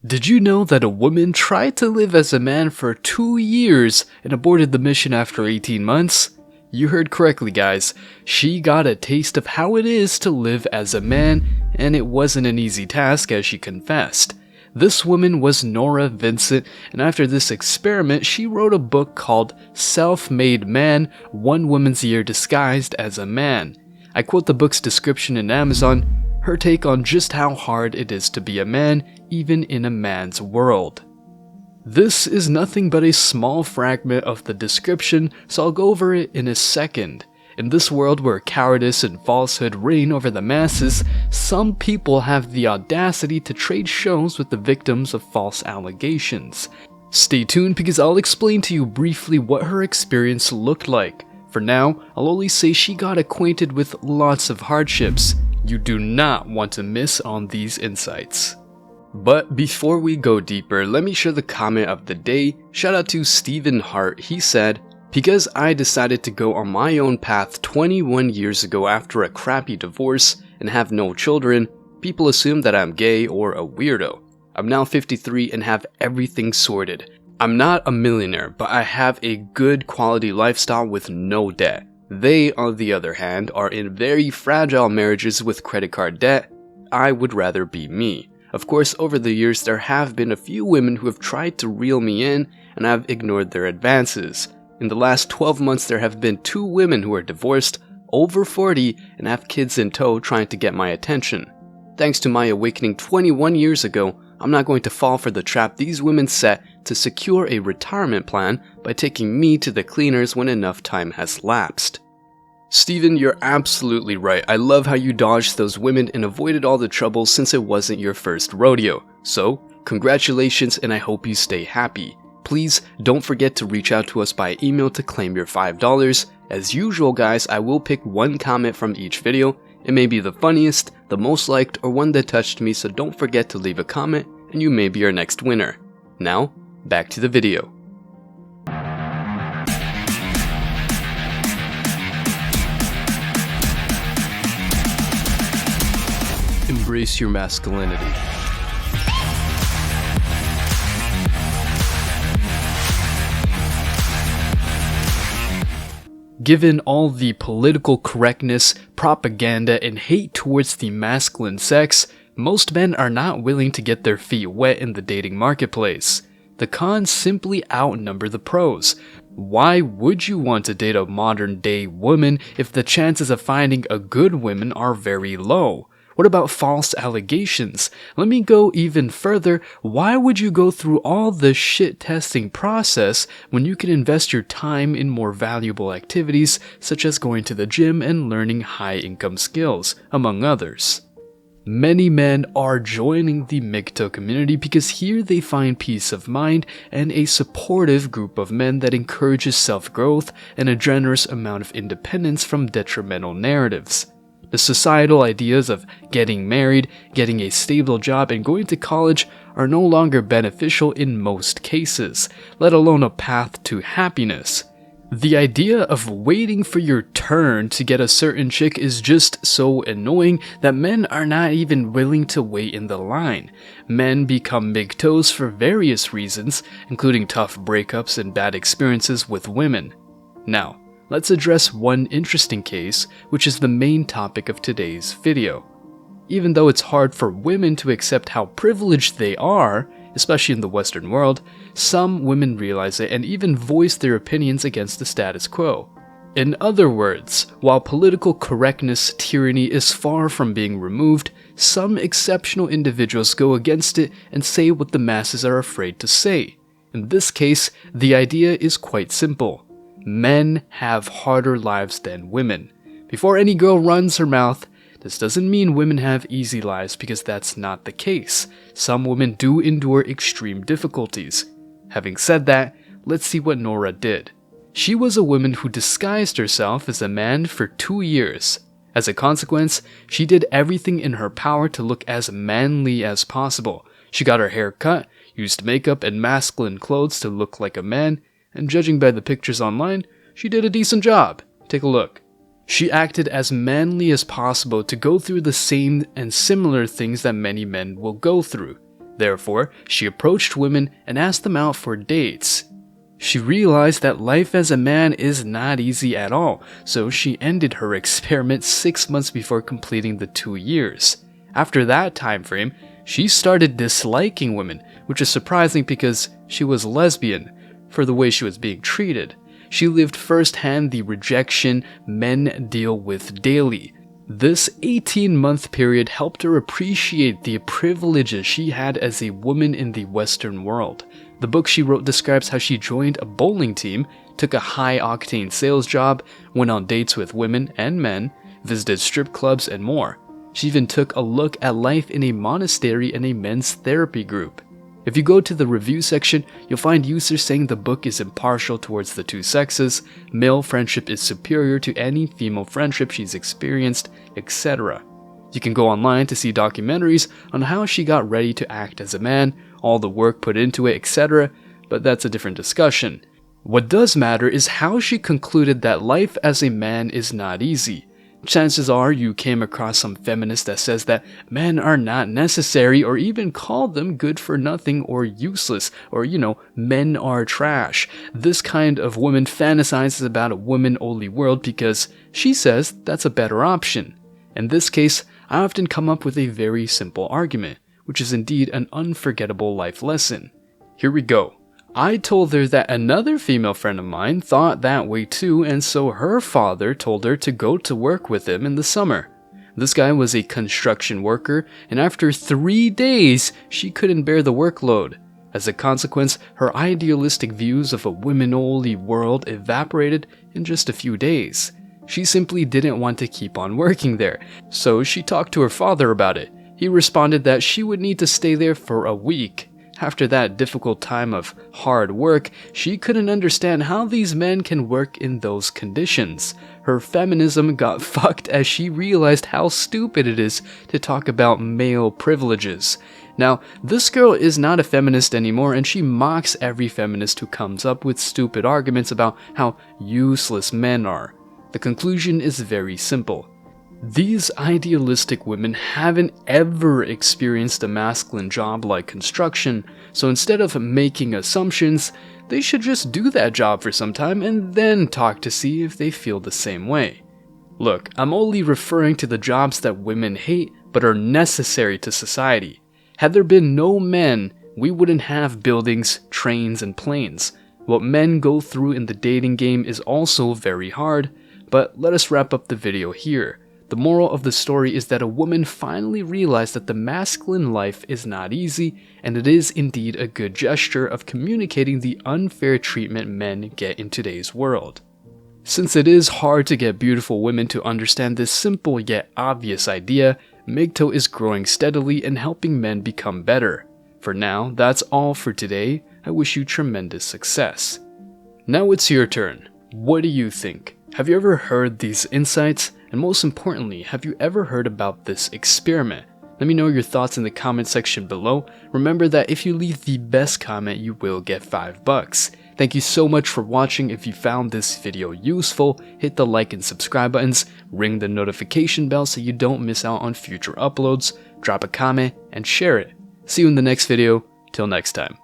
Did you know that a woman tried to live as a man for 2 years and aborted the mission after 18 months? You heard correctly, guys. She got a taste of how it is to live as a man, and it wasn't an easy task, as she confessed. This woman was Nora Vincent, and after this experiment, she wrote a book called Self-Made Man: One Woman's Year Disguised as a Man. I quote the book's description in Amazon, her take on just how hard it is to be a man, even in a man's world. This is nothing but a small fragment of the description, so I'll go over it in a second. In this world where cowardice and falsehood reign over the masses, some people have the audacity to trade shows with the victims of false allegations. Stay tuned because I'll explain to you briefly what her experience looked like. For now, I'll only say she got acquainted with lots of hardships. You do not want to miss on these insights. But before we go deeper, let me share the comment of the day. Shout out to Stephen Hart. He said, "Because I decided to go on my own path 21 years ago after a crappy divorce and have no children, people assume that I'm gay or a weirdo. I'm now 53 and have everything sorted. I'm not a millionaire, but I have a good quality lifestyle with no debt. They, on the other hand, are in very fragile marriages with credit card debt. I would rather be me. Of course, over the years there have been a few women who have tried to reel me in, and I've ignored their advances. In the last 12 months there have been 2 women who are divorced, over 40, and have kids in tow trying to get my attention. Thanks to my awakening 21 years ago, I'm not going to fall for the trap these women set to secure a retirement plan by taking me to the cleaners when enough time has lapsed." Steven, you're absolutely right. I love how you dodged those women and avoided all the trouble since it wasn't your first rodeo. So, congratulations, and I hope you stay happy. Please don't forget to reach out to us by email to claim your $5. As usual, guys, I will pick one comment from each video. It may be the funniest, the most liked, or one that touched me, so don't forget to leave a comment and you may be our next winner. Now, back to the video. Embrace your masculinity. Given all the political correctness, propaganda, and hate towards the masculine sex, most men are not willing to get their feet wet in the dating marketplace. The cons simply outnumber the pros. Why would you want to date a modern-day woman if the chances of finding a good woman are very low? What about false allegations? Let me go even further. Why would you go through all the shit testing process when you can invest your time in more valuable activities such as going to the gym and learning high income skills, among others? Many men are joining the MGTOW community because here they find peace of mind and a supportive group of men that encourages self-growth and a generous amount of independence from detrimental narratives. The societal ideas of getting married, getting a stable job, and going to college are no longer beneficial in most cases, let alone a path to happiness. The idea of waiting for your turn to get a certain chick is just so annoying that men are not even willing to wait in the line. Men become MGTOWs for various reasons, including tough breakups and bad experiences with women. Now, let's address one interesting case, which is the main topic of today's video. Even though it's hard for women to accept how privileged they are, especially in the Western world, some women realize it and even voice their opinions against the status quo. In other words, while political correctness tyranny is far from being removed, some exceptional individuals go against it and say what the masses are afraid to say. In this case, the idea is quite simple. Men have harder lives than women. Before any girl runs her mouth, this doesn't mean women have easy lives because that's not the case. Some women do endure extreme difficulties. Having said that, let's see what Nora did. She was a woman who disguised herself as a man for 2 years. As a consequence, she did everything in her power to look as manly as possible. She got her hair cut, used makeup and masculine clothes to look like a man, and judging by the pictures online, she did a decent job. Take a look. She acted as manly as possible to go through the same and similar things that many men will go through. Therefore, she approached women and asked them out for dates. She realized that life as a man is not easy at all, so she ended her experiment 6 months before completing the 2 years. After that time frame, she started disliking women, which is surprising because she was lesbian, for the way she was being treated. She lived firsthand the rejection men deal with daily. This 18-month period helped her appreciate the privileges she had as a woman in the Western world. The book she wrote describes how she joined a bowling team, took a high-octane sales job, went on dates with women and men, visited strip clubs, and more. She even took a look at life in a monastery and a men's therapy group. If you go to the review section, you'll find users saying the book is impartial towards the two sexes, male friendship is superior to any female friendship she's experienced, etc. You can go online to see documentaries on how she got ready to act as a man, all the work put into it, etc., but that's a different discussion. What does matter is how she concluded that life as a man is not easy. Chances are you came across some feminist that says that men are not necessary or even call them good for nothing or useless or, men are trash. This kind of woman fantasizes about a woman-only world because she says that's a better option. In this case, I often come up with a very simple argument, which is indeed an unforgettable life lesson. Here we go. I told her that another female friend of mine thought that way too, and so her father told her to go to work with him in the summer. This guy was a construction worker, and after 3 days, she couldn't bear the workload. As a consequence, her idealistic views of a women-only world evaporated in just a few days. She simply didn't want to keep on working there, so she talked to her father about it. He responded that she would need to stay there for a week. After that difficult time of hard work, she couldn't understand how these men can work in those conditions. Her feminism got fucked as she realized how stupid it is to talk about male privileges. Now, this girl is not a feminist anymore, and she mocks every feminist who comes up with stupid arguments about how useless men are. The conclusion is very simple. These idealistic women haven't ever experienced a masculine job like construction, so instead of making assumptions, they should just do that job for some time and then talk to see if they feel the same way. Look, I'm only referring to the jobs that women hate but are necessary to society. Had there been no men, we wouldn't have buildings, trains, and planes. What men go through in the dating game is also very hard, but let us wrap up the video here. The moral of the story is that a woman finally realized that the masculine life is not easy, and it is indeed a good gesture of communicating the unfair treatment men get in today's world. Since it is hard to get beautiful women to understand this simple yet obvious idea, MGTOW is growing steadily and helping men become better. For now, that's all for today. I wish you tremendous success. Now it's your turn. What do you think? Have you ever heard these insights? And most importantly, have you ever heard about this experiment? Let me know your thoughts in the comment section below. Remember that if you leave the best comment, you will get $5. Thank you so much for watching. If you found this video useful, hit the like and subscribe buttons, ring the notification bell so you don't miss out on future uploads, drop a comment, and share it. See you in the next video. Till next time.